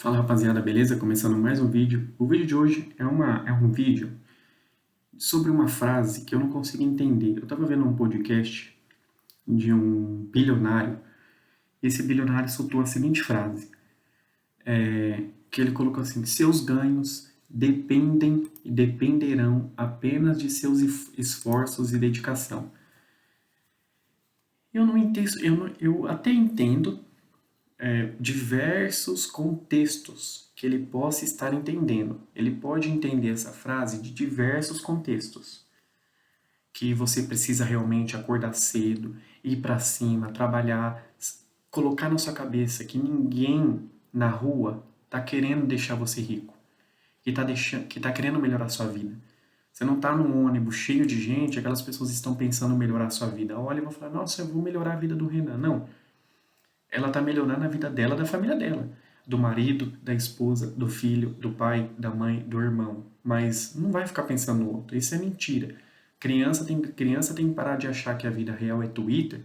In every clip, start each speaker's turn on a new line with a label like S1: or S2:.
S1: Fala rapaziada, beleza? Começando mais um vídeo. O vídeo de hoje é um vídeo sobre uma frase que eu não consigo entender. Eu tava vendo um podcast de um bilionário e esse bilionário soltou a seguinte frase, que ele colocou assim: seus ganhos dependem e dependerão apenas de seus esforços e dedicação. Eu não entendo, eu até entendo diversos contextos que ele possa estar entendendo. Ele pode entender essa frase de diversos contextos. Que você precisa realmente acordar cedo, ir para cima, trabalhar, colocar na sua cabeça que ninguém na rua está querendo deixar você rico, que tá querendo melhorar a sua vida. Você não está num ônibus cheio de gente, aquelas pessoas estão pensando em melhorar a sua vida. Olha e vão falar, nossa, eu vou melhorar a vida do Renan. Não, ela está melhorando a vida dela, da família dela, do marido, da esposa, do filho, do pai, da mãe, do irmão. Mas não vai ficar pensando no outro. Isso é mentira. Criança tem que parar de achar que a vida real é Twitter,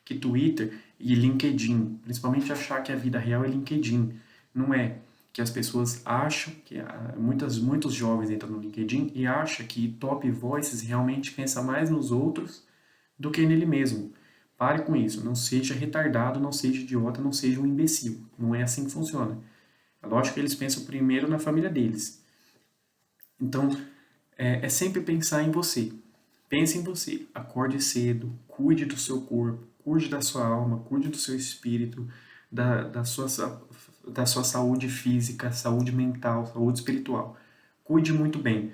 S1: que Twitter e LinkedIn, principalmente achar que a vida real é LinkedIn. Não é. Que as pessoas acham que muitos jovens entram no LinkedIn e acham que Top Voices realmente pensa mais nos outros do que nele mesmo. Pare com isso, não seja retardado, não seja idiota, não seja um imbecil. Não é assim que funciona. É lógico que eles pensam primeiro na família deles. Então, é sempre pensar em você. Pense em você. Acorde cedo, cuide do seu corpo, cuide da sua alma, cuide do seu espírito, da sua saúde física, saúde mental, saúde espiritual. Cuide muito bem.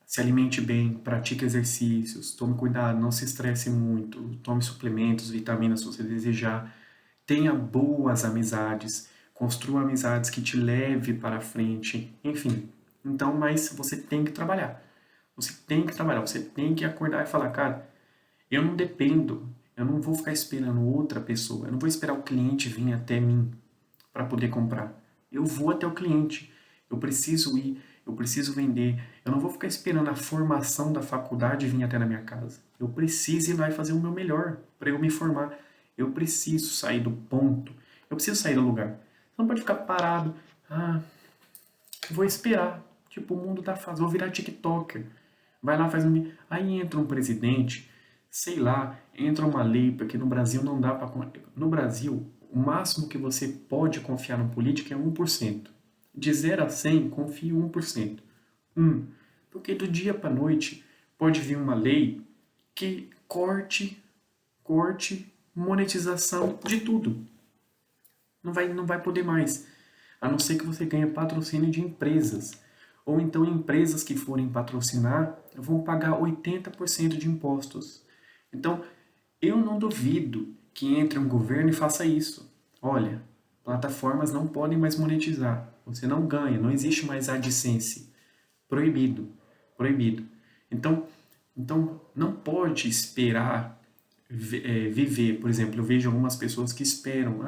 S1: Se alimente bem, pratique exercícios, tome cuidado, não se estresse muito, tome suplementos, vitaminas se você desejar, tenha boas amizades, construa amizades que te leve para frente, enfim. Então, mas você tem que trabalhar. Você tem que trabalhar, você tem que acordar e falar, cara, eu não dependo, eu não vou ficar esperando outra pessoa, eu não vou esperar o cliente vir até mim para poder comprar. Eu vou até o cliente, eu preciso ir, eu preciso vender, eu não vou ficar esperando a formação da faculdade vir até na minha casa. Eu preciso ir lá e fazer o meu melhor para eu me formar. Eu preciso sair do ponto, eu preciso sair do lugar. Você não pode ficar parado, ah, vou esperar. Tipo, o mundo tá fazendo, vou virar TikToker. Vai lá, faz um. Aí entra um presidente, sei lá, entra uma lei, porque no Brasil não dá para. No Brasil, o máximo que você pode confiar no político é 1%. De 0 a 100, confie 1%. 1. Porque do dia para noite pode vir uma lei que corte monetização de tudo. Não vai poder mais. A não ser que você ganhe patrocínio de empresas. Ou então empresas que forem patrocinar vão pagar 80% de impostos. Então, eu não duvido que entre um governo e faça isso. Olha, plataformas não podem mais monetizar. Você não ganha, não existe mais AdSense. Proibido. Proibido. Então não pode esperar viver. Por exemplo, eu vejo algumas pessoas que esperam.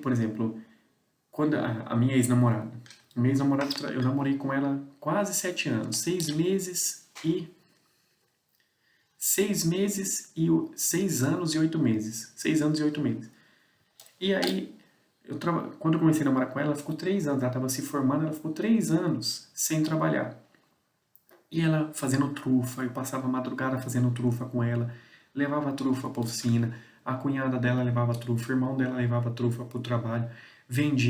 S1: Por exemplo, quando a minha ex-namorada. Eu namorei com ela quase 7 anos. 6 anos e 8 meses. 6 anos e 8 meses. E aí, quando eu comecei a namorar com ela, ela ficou 3 anos. Ela estava se formando, ela ficou 3 anos sem trabalhar. E ela fazendo trufa, eu passava a madrugada fazendo trufa com ela, levava a trufa para a oficina, a cunhada dela levava trufa, o irmão dela levava trufa para o trabalho,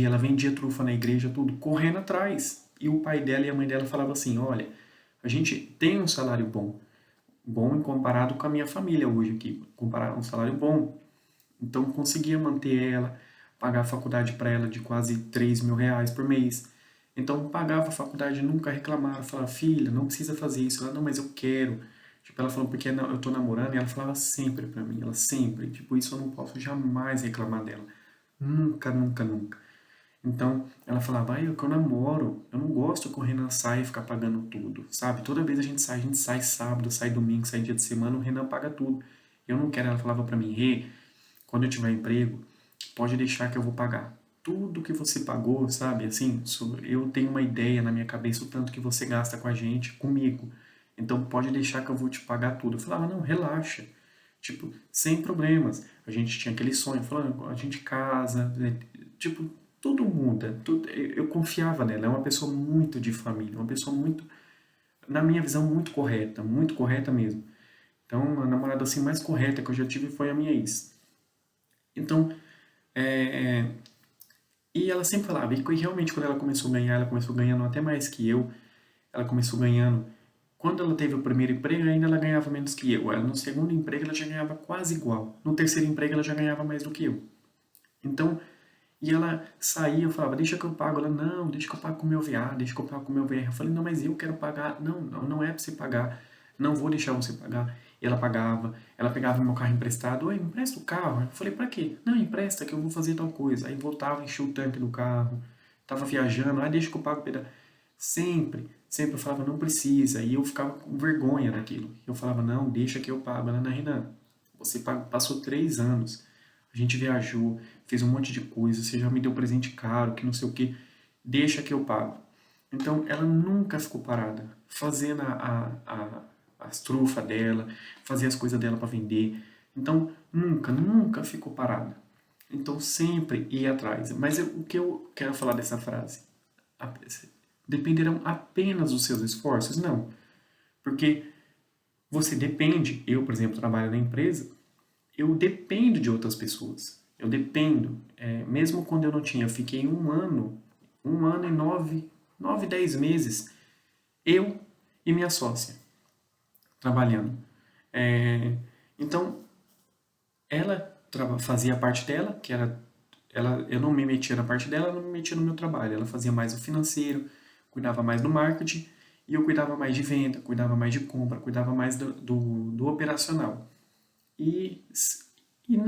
S1: ela vendia trufa na igreja, tudo, correndo atrás. E o pai dela e a mãe dela falavam assim, olha, a gente tem um salário bom, bom em comparado com a minha família hoje aqui, comparar um salário bom. Então conseguia manter ela, pagar a faculdade para ela de quase R$ 3.000 por mês. Então pagava a faculdade, nunca reclamava, falava, filha, não precisa fazer isso. Ela, não, mas eu quero. Tipo, ela falou, porque eu tô namorando, e ela falava sempre pra mim, ela sempre. Tipo, isso eu não posso jamais reclamar dela. Nunca, nunca, nunca. Então, ela falava, eu que eu namoro, eu não gosto de correr na saia e ficar pagando tudo, sabe? Toda vez a gente sai sábado, sai domingo, sai dia de semana, o Renan paga tudo. Eu não quero, ela falava pra mim, Rê, quando eu tiver emprego, pode deixar que eu vou pagar. Tudo que você pagou, sabe? Assim, eu tenho uma ideia na minha cabeça o tanto que você gasta com a gente, comigo. Então pode deixar que eu vou te pagar tudo. Eu falava, não, relaxa. Tipo, sem problemas. A gente tinha aquele sonho, falando, a gente casa, tipo, tudo muda. Eu confiava nela, é uma pessoa muito de família, uma pessoa muito, na minha visão, muito correta mesmo. Então, a namorada assim mais correta que eu já tive foi a minha ex. Então, é, e ela sempre falava, e realmente quando ela começou a ganhar, ela começou ganhando até mais que eu, ela começou ganhando. Quando ela teve o primeiro emprego, ainda ela ganhava menos que eu. Ela, no segundo emprego, ela já ganhava quase igual. No terceiro emprego, ela já ganhava mais do que eu. Então, e ela saía, eu falava, deixa que eu pago. Ela, não, deixa que eu pago com o meu VA, deixa que eu pago com o meu VR. Eu falei, não, mas eu quero pagar. Não, não, não é pra você pagar. Não vou deixar você pagar. E ela pagava, ela pegava meu carro emprestado. Oi, empresta o carro. Eu falei, pra quê? Não, empresta que eu vou fazer tal coisa. Aí voltava, enchia o tanque do carro. Tava viajando, deixa que eu pago o pedaço. Sempre eu falava, não precisa. E eu ficava com vergonha daquilo. Eu falava, não, deixa que eu pago. Ela, não, Renan, você passou 3 anos. A gente viajou, fez um monte de coisa, você já me deu presente caro, que não sei o que, deixa que eu pago. Então ela nunca ficou parada, fazendo as trufas dela, fazia as coisas dela para vender. Então nunca ficou parada. Então sempre ia atrás. Mas o que eu quero falar dessa frase? Dependerão apenas dos seus esforços? Não. Porque você depende, eu, por exemplo, trabalho na empresa, eu dependo de outras pessoas. Eu dependo. Mesmo quando eu não tinha, eu fiquei um ano e 10 meses, eu e minha sócia, trabalhando. Então, ela fazia a parte dela, que era, eu não me metia na parte dela, ela não me metia no meu trabalho. Ela fazia mais o financeiro, cuidava mais do marketing, e eu cuidava mais de venda, cuidava mais de compra, cuidava mais do operacional. E, e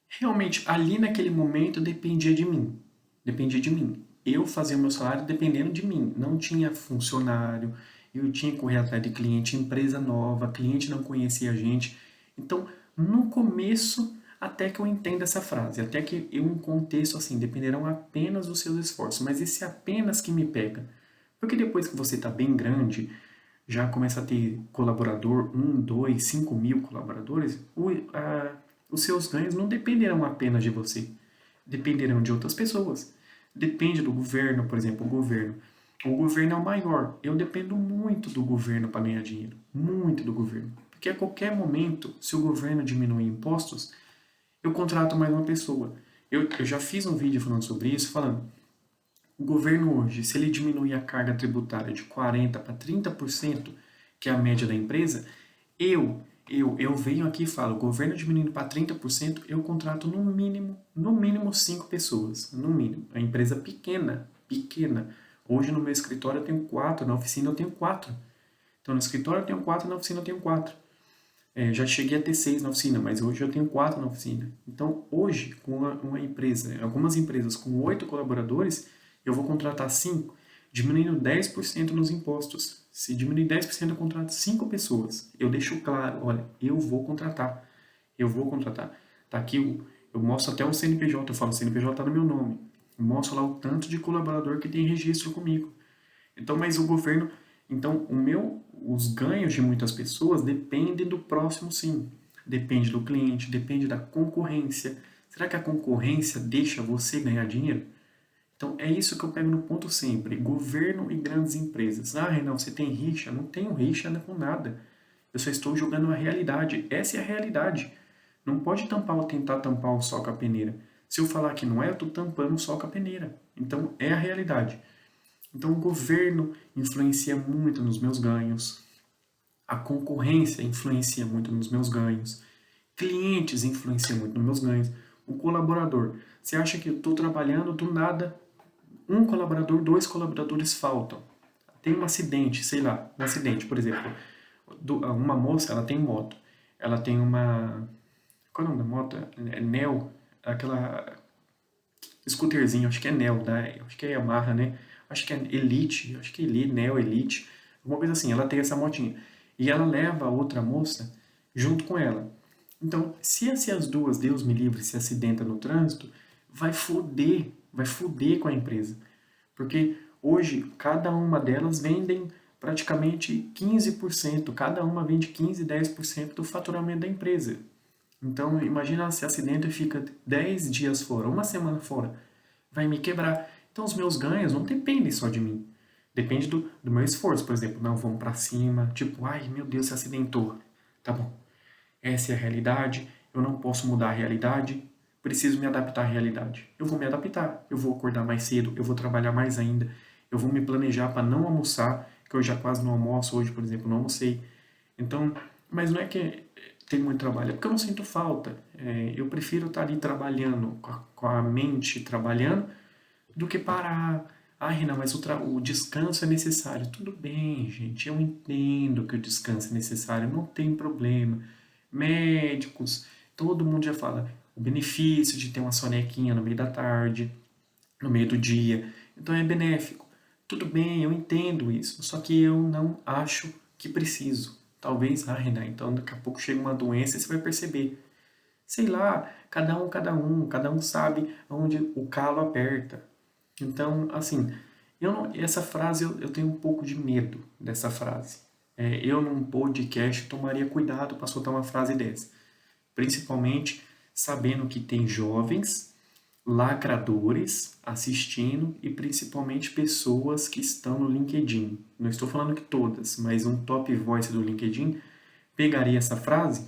S1: realmente, ali naquele momento dependia de mim. Dependia de mim. Eu fazia o meu salário dependendo de mim. Não tinha funcionário, eu tinha que correr atrás de cliente, empresa nova, cliente não conhecia a gente. Então, no começo, até que eu entenda essa frase, até que eu um contexto assim, dependerão apenas dos seus esforços. Mas esse apenas que me pega. Porque depois que você está bem grande, já começa a ter colaborador, 2, 5 mil colaboradores, os seus ganhos não dependerão apenas de você, dependerão de outras pessoas. Depende do governo, por exemplo, o governo. O governo é o maior. Eu dependo muito do governo para ganhar dinheiro. Muito do governo. Porque a qualquer momento, se o governo diminuir impostos, eu contrato mais uma pessoa. Eu já fiz um vídeo falando sobre isso, falando o governo hoje, se ele diminuir a carga tributária de 40% para 30%, que é a média da empresa, eu venho aqui e falo, o governo diminuindo para 30%, eu contrato no mínimo 5 pessoas, no mínimo. É uma empresa pequena. Hoje no meu escritório eu tenho 4, na oficina eu tenho 4. Então no escritório eu tenho 4, na oficina eu tenho 4. Já cheguei a ter 6 na oficina, mas hoje eu tenho 4 na oficina. Então hoje, com uma empresa, algumas empresas com 8 colaboradores, eu vou contratar 5, diminuindo 10% nos impostos. Se diminuir 10%, eu contrato 5 pessoas. Eu deixo claro, olha, eu vou contratar. Tá aqui, eu mostro até o CNPJ, eu falo, o CNPJ tá no meu nome. Eu mostro lá o tanto de colaborador que tem registro comigo. Então, mas o governo, então os ganhos de muitas pessoas dependem do próximo, sim. Depende do cliente, depende da concorrência. Será que a concorrência deixa você ganhar dinheiro? Então é isso que eu pego no ponto sempre. Governo e grandes empresas. Renan, você tem rixa? Não tenho rixa com nada. Eu só estou jogando a realidade. Essa é a realidade. Não pode tentar tampar o sol com a peneira. Se eu falar que não é, eu estou tampando o sol com a peneira. Então é a realidade. Então o governo influencia muito nos meus ganhos. A concorrência influencia muito nos meus ganhos. Clientes influenciam muito nos meus ganhos. O colaborador. Você acha que eu estou trabalhando do nada, um colaborador, 2 colaboradores faltam. Tem um acidente, sei lá, um acidente, por exemplo. Uma moça, ela tem moto. Ela tem uma... Qual é o nome da moto? É Neo, aquela scooterzinho, acho que é Neo, acho que é Yamaha, né? Acho que é Elite, acho que é Elite, Neo Elite, alguma coisa assim. Ela tem essa motinha. E ela leva a outra moça junto com ela. Então, se as duas, Deus me livre, se acidenta no trânsito, vai foder com a empresa. Porque hoje, cada uma delas vendem praticamente 15%, cada uma vende 15, 10% do faturamento da empresa. Então, imagina se acidenta e fica 10 dias fora, uma semana fora. vai me quebrar. Então os meus ganhos não dependem só de mim. Depende do meu esforço, por exemplo, não, vamos pra cima, tipo, ai meu Deus, se acidentou. Tá bom, essa é a realidade, eu não posso mudar a realidade, preciso me adaptar à realidade. Eu vou me adaptar, eu vou acordar mais cedo, eu vou trabalhar mais ainda, eu vou me planejar para não almoçar, que eu já quase não almoço hoje, por exemplo, não almocei. Então, mas não é que tem muito trabalho, é porque eu não sinto falta. Eu prefiro estar ali trabalhando, com a mente trabalhando, do que parar. Ah, Renan, mas o descanso é necessário. Tudo bem, gente, eu entendo que o descanso é necessário, não tem problema. Médicos, todo mundo já fala o benefício de ter uma sonequinha no meio da tarde, no meio do dia. Então é benéfico. Tudo bem, eu entendo isso, só que eu não acho que preciso. Talvez, ah, Renan, então daqui a pouco chega uma doença e você vai perceber. Sei lá, cada um sabe onde o calo aperta. Então, assim, essa frase eu tenho um pouco de medo dessa frase. Eu num podcast tomaria cuidado para soltar uma frase dessa. Principalmente sabendo que tem jovens lacradores assistindo e principalmente pessoas que estão no LinkedIn. Não estou falando que todas, mas um top voice do LinkedIn pegaria essa frase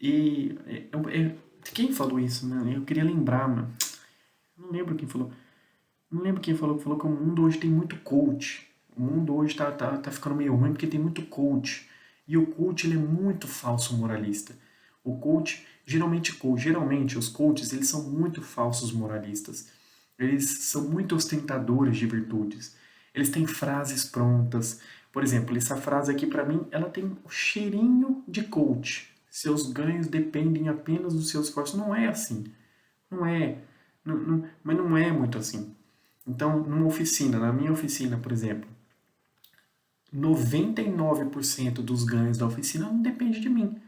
S1: e quem falou isso, mano? Eu queria lembrar, mano. Não lembro quem falou. Não lembro quem falou que o mundo hoje tem muito coach. O mundo hoje tá ficando meio ruim porque tem muito coach. E o coach ele é muito falso moralista. O coach, geralmente os coaches, eles são muito falsos moralistas. Eles são muito ostentadores de virtudes. Eles têm frases prontas. Por exemplo, essa frase aqui para mim, ela tem o cheirinho de coach. Seus ganhos dependem apenas do seu esforço. Não é assim. Não é. Mas não é muito assim. Então, numa oficina, na minha oficina, por exemplo, 99% dos ganhos da oficina não depende de mim.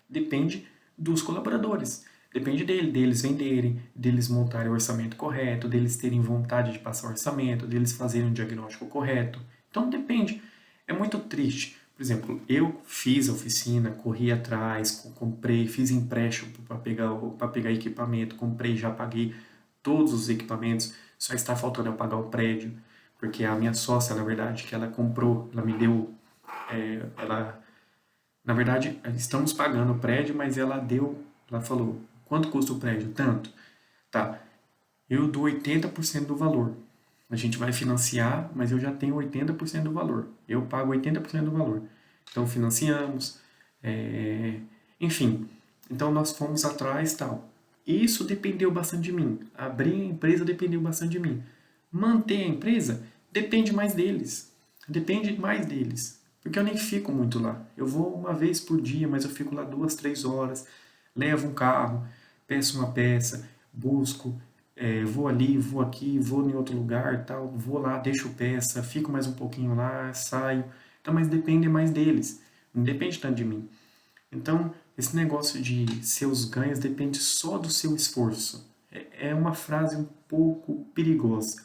S1: Depende dos colaboradores. Depende deles venderem, deles montarem o orçamento correto, deles terem vontade de passar o orçamento, deles fazerem o diagnóstico correto. Então depende. É muito triste. Por exemplo, eu fiz a oficina, corri atrás, comprei, fiz empréstimo para pegar equipamento, comprei, já paguei todos os equipamentos, só está faltando eu pagar o prédio, porque a minha sócia, na verdade, que ela comprou, ela me deu, ela na verdade, estamos pagando o prédio, mas ela falou, quanto custa o prédio? Tanto. Tá, eu dou 80% do valor. A gente vai financiar, mas eu já tenho 80% do valor. Eu pago 80% do valor. Então financiamos, é, enfim. Então nós fomos atrás tal. Isso dependeu bastante de mim. Abrir a empresa dependeu bastante de mim. Manter a empresa depende mais deles. Depende mais deles. Porque eu nem fico muito lá. Eu vou uma vez por dia, mas eu fico lá 2, 3 horas. Levo um carro, peço uma peça, busco, vou ali, vou aqui, vou em outro lugar, tal, vou lá, deixo peça, fico mais um pouquinho lá, saio. Então, mas depende mais deles. Não depende tanto de mim. Então, esse negócio de seus ganhos depende só do seu esforço. É uma frase um pouco perigosa,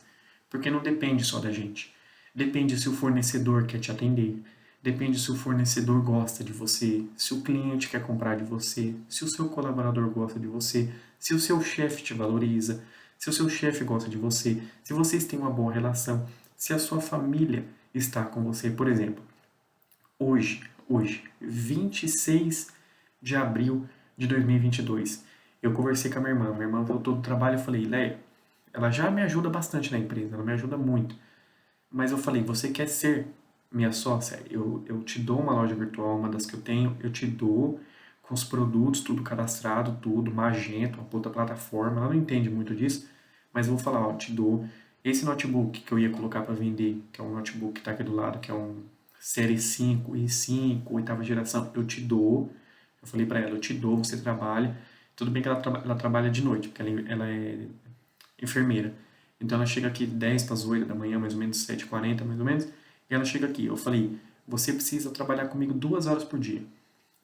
S1: porque não depende só da gente. Depende se o fornecedor quer te atender, depende se o fornecedor gosta de você, se o cliente quer comprar de você, se o seu colaborador gosta de você, se o seu chefe te valoriza, se o seu chefe gosta de você, se vocês têm uma boa relação, se a sua família está com você, por exemplo. Hoje, 26 de abril de 2022, eu conversei com a minha irmã voltou do trabalho e falei, Leia, ela já me ajuda bastante na empresa, ela me ajuda muito, mas eu falei, você quer ser minha sócia? Eu te dou uma loja virtual, uma das que eu tenho, eu te dou com os produtos, tudo cadastrado, tudo, Magento, uma puta plataforma, ela não entende muito disso, mas eu vou falar, ó, te dou esse notebook que eu ia colocar para vender, que é um notebook que está aqui do lado, que é um série 5 e 5, oitava geração, eu te dou. Eu falei para ela, eu te dou, você trabalha. Tudo bem que ela trabalha de noite, porque ela é enfermeira. Então ela chega aqui 10 para as 8 da manhã, mais ou menos 7h40, mais ou menos, e ela chega aqui. Eu falei, você precisa trabalhar comigo 2 horas por dia.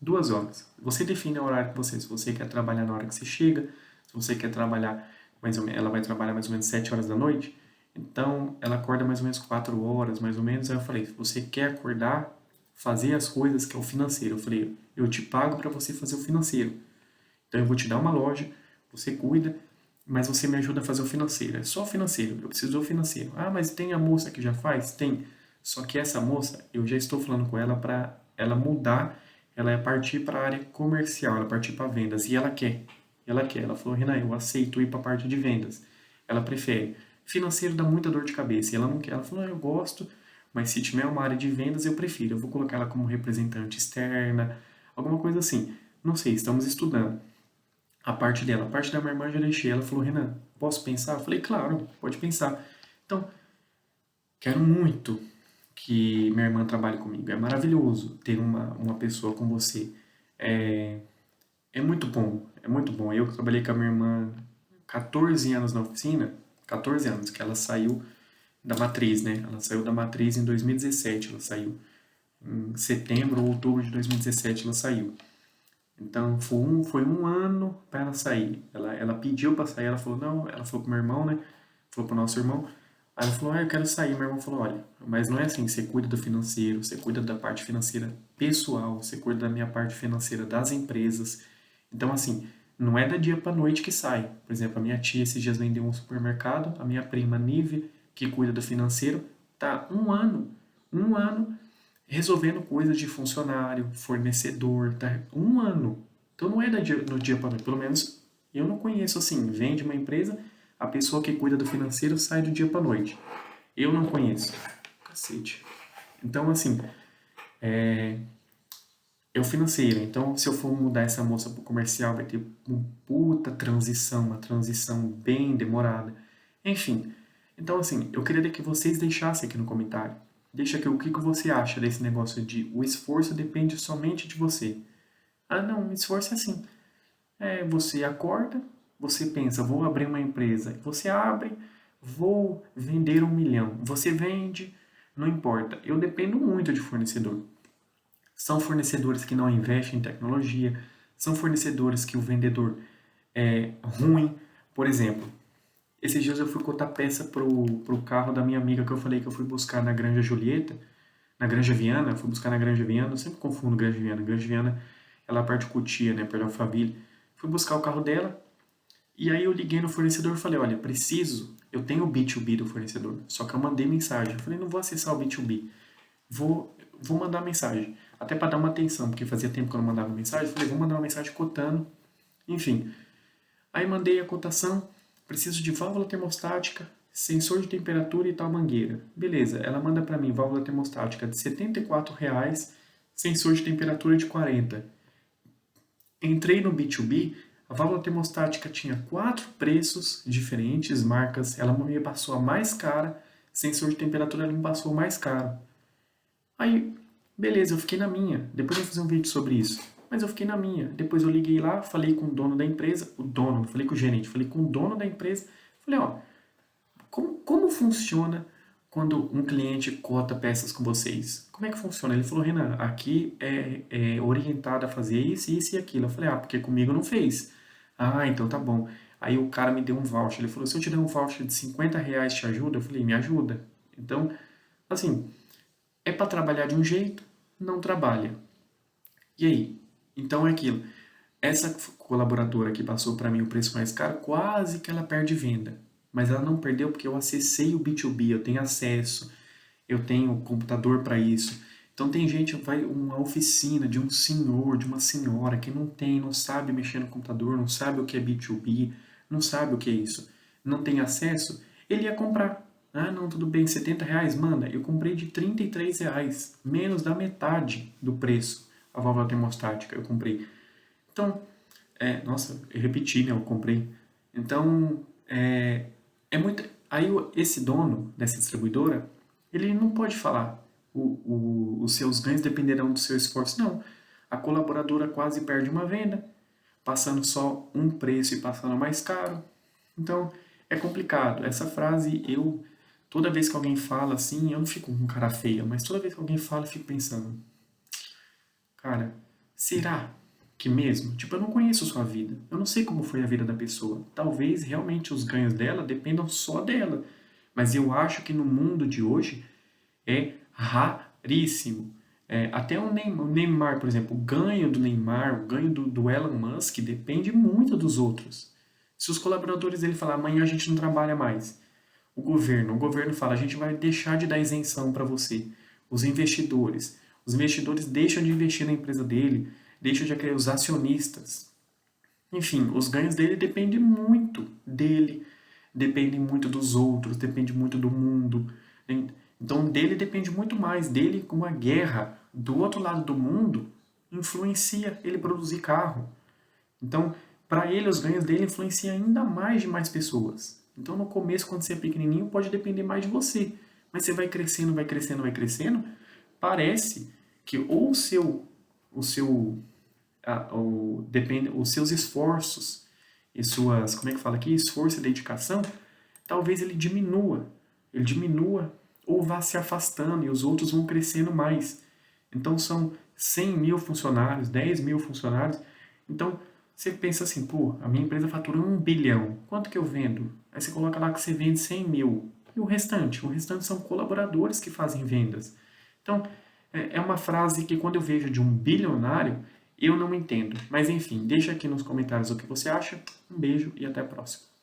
S1: 2 horas. Você define o horário que você, se você quer trabalhar na hora que você chega, se você quer trabalhar, mais ou menos, ela vai trabalhar mais ou menos 7 horas da noite, então ela acorda mais ou menos 4 horas, mais ou menos. Aí eu falei, se você quer acordar, fazer as coisas que é o financeiro. Eu falei, eu te pago para você fazer o financeiro. Então eu vou te dar uma loja, você cuida, mas você me ajuda a fazer o financeiro. É só o financeiro, eu preciso do financeiro. Ah, mas tem a moça que já faz? Tem. Só que essa moça, eu já estou falando com ela para ela mudar, ela é partir para a área comercial, ela partir para vendas. E ela quer. Ela quer. Ela falou, Renan, eu aceito ir para a parte de vendas. Ela prefere. Financeiro dá muita dor de cabeça. E ela não quer. Ela falou, eu gosto, mas se tiver uma área de vendas, eu prefiro. Eu vou colocar ela como representante externa, alguma coisa assim. Não sei, estamos estudando a parte dela. A parte da minha irmã eu já deixei. Ela falou, Renan, posso pensar? Eu falei, claro, pode pensar. Então, quero muito que minha irmã trabalhe comigo. É maravilhoso ter uma pessoa com você. É, é muito bom, é muito bom. Eu que trabalhei com a minha irmã 14 anos na oficina, 14 anos, que ela saiu da matriz, né? Ela saiu da matriz em 2017, ela saiu. Em setembro ou outubro de 2017 ela saiu. Então foi um ano para ela sair. Ela pediu para sair, ela falou, não, ela falou pro meu irmão, né? Falou pro nosso irmão. Aí ela falou, eu quero sair. Meu irmão falou, olha, mas não é assim, você cuida do financeiro, você cuida da parte financeira pessoal, você cuida da minha parte financeira das empresas. Então, assim, não é da dia para noite que sai. Por exemplo, a minha tia esses dias vendeu um supermercado, a minha prima Nívia, que cuida do financeiro, tá um ano resolvendo coisas de funcionário, fornecedor, tá? Um ano. Então não é do dia para noite. Pelo menos eu não conheço assim. Vende uma empresa, a pessoa que cuida do financeiro sai do dia para noite. Eu não conheço. Cacete. Então, assim, é o financeiro. Então, se eu for mudar essa moça pro comercial, vai ter uma puta transição, uma transição bem demorada. Enfim. Então, assim, eu queria que vocês deixassem aqui no comentário. Deixa aqui o que você acha desse negócio de o esforço depende somente de você. Ah, não, o esforço é assim. É, você acorda, você pensa, vou abrir uma empresa. Você abre, vou vender 1 milhão. Você vende, não importa. Eu dependo muito de fornecedor. São fornecedores que não investem em tecnologia, são fornecedores que o vendedor é ruim. Por exemplo, esses dias eu fui cotar peça pro carro da minha amiga que eu falei que eu fui buscar na Granja Julieta, na Granja Viana, eu fui buscar na Granja Viana, eu sempre confundo Granja Viana. Granja Viana, ela é a parte de Cotia, né, perto da Alphaville. Fui buscar o carro dela, e aí eu liguei no fornecedor e falei, olha, preciso, eu tenho o B2B do fornecedor, só que eu mandei mensagem. Eu falei, não vou acessar o B2B, vou mandar mensagem. Até para dar uma atenção, porque fazia tempo que eu não mandava mensagem, eu falei, vou mandar uma mensagem cotando, enfim. Aí mandei a cotação, preciso de válvula termostática, sensor de temperatura e tal mangueira. Beleza, ela manda para mim válvula termostática de R$ 74, sensor de temperatura de 40. Entrei no B2B, a válvula termostática tinha 4 preços diferentes, marcas, ela me passou a mais cara, sensor de temperatura ela me passou o mais caro. Aí, beleza, eu fiquei na minha. Depois eu vou fazer um vídeo sobre isso. Mas eu fiquei na minha. Depois eu liguei lá, falei com o dono da empresa, o dono, não falei com o gerente, falei com o dono da empresa. Falei, ó, como funciona quando um cliente cota peças com vocês? Como é que funciona? Ele falou, Renan, aqui é orientado a fazer isso, isso e aquilo. Eu falei, ah, porque comigo não fez. Ah, então tá bom. Aí o cara me deu um voucher. Ele falou, se eu te der um voucher de R$ 50, te ajuda? Eu falei, me ajuda. Então, assim, é para trabalhar de um jeito, não trabalha. E aí? Então é aquilo. Essa colaboradora que passou para mim o preço mais caro, quase que ela perde venda. Mas ela não perdeu porque eu acessei o B2B, eu tenho acesso, eu tenho computador para isso. Então tem gente, vai uma oficina de um senhor, de uma senhora que não tem, não sabe mexer no computador, não sabe o que é B2B, não sabe o que é isso, não tem acesso, ele ia comprar. Ah, não, tudo bem, R$ 70, manda. Eu comprei de R$ 33, menos da metade do preço. A válvula termostática eu comprei. Então, nossa, eu repeti, né? Eu comprei. Então, é muito. Aí esse dono dessa distribuidora, ele não pode falar os seus ganhos dependerão do seu esforço. Não. A colaboradora quase perde uma venda, passando só um preço e passando mais caro. Então, é complicado. Essa frase, toda vez que alguém fala assim, eu não fico com cara feia, mas toda vez que alguém fala, eu fico pensando, cara, será que mesmo? Tipo, eu não conheço sua vida. Eu não sei como foi a vida da pessoa. Talvez realmente os ganhos dela dependam só dela. Mas eu acho que no mundo de hoje é raríssimo. Até o Neymar, por exemplo, o ganho do Neymar, o ganho do Elon Musk depende muito dos outros. Se os colaboradores dele falar, amanhã a gente não trabalha mais, o governo fala, a gente vai deixar de dar isenção para você. Os investidores deixam de investir na empresa dele, deixam de acreditar, os acionistas. Enfim, os ganhos dele dependem muito dele, dependem muito dos outros, depende muito do mundo. Então dele depende muito mais, dele com uma guerra do outro lado do mundo influencia ele produzir carro. Então, para ele, os ganhos dele influenciam ainda mais de mais pessoas. Então, no começo, quando você é pequenininho, pode depender mais de você. Mas você vai crescendo, vai crescendo, vai crescendo, parece que ou os seus esforços e suas, como é que fala aqui? Esforço e dedicação, talvez ele diminua ou vá se afastando e os outros vão crescendo mais. Então são 100 mil funcionários, 10 mil funcionários. Então você pensa assim, pô, a minha empresa fatura 1 bilhão, quanto que eu vendo? Aí você coloca lá que você vende 100 mil. E o restante? O restante são colaboradores que fazem vendas. Então, é uma frase que quando eu vejo de um bilionário, eu não entendo. Mas enfim, deixa aqui nos comentários o que você acha. Um beijo e até a próxima.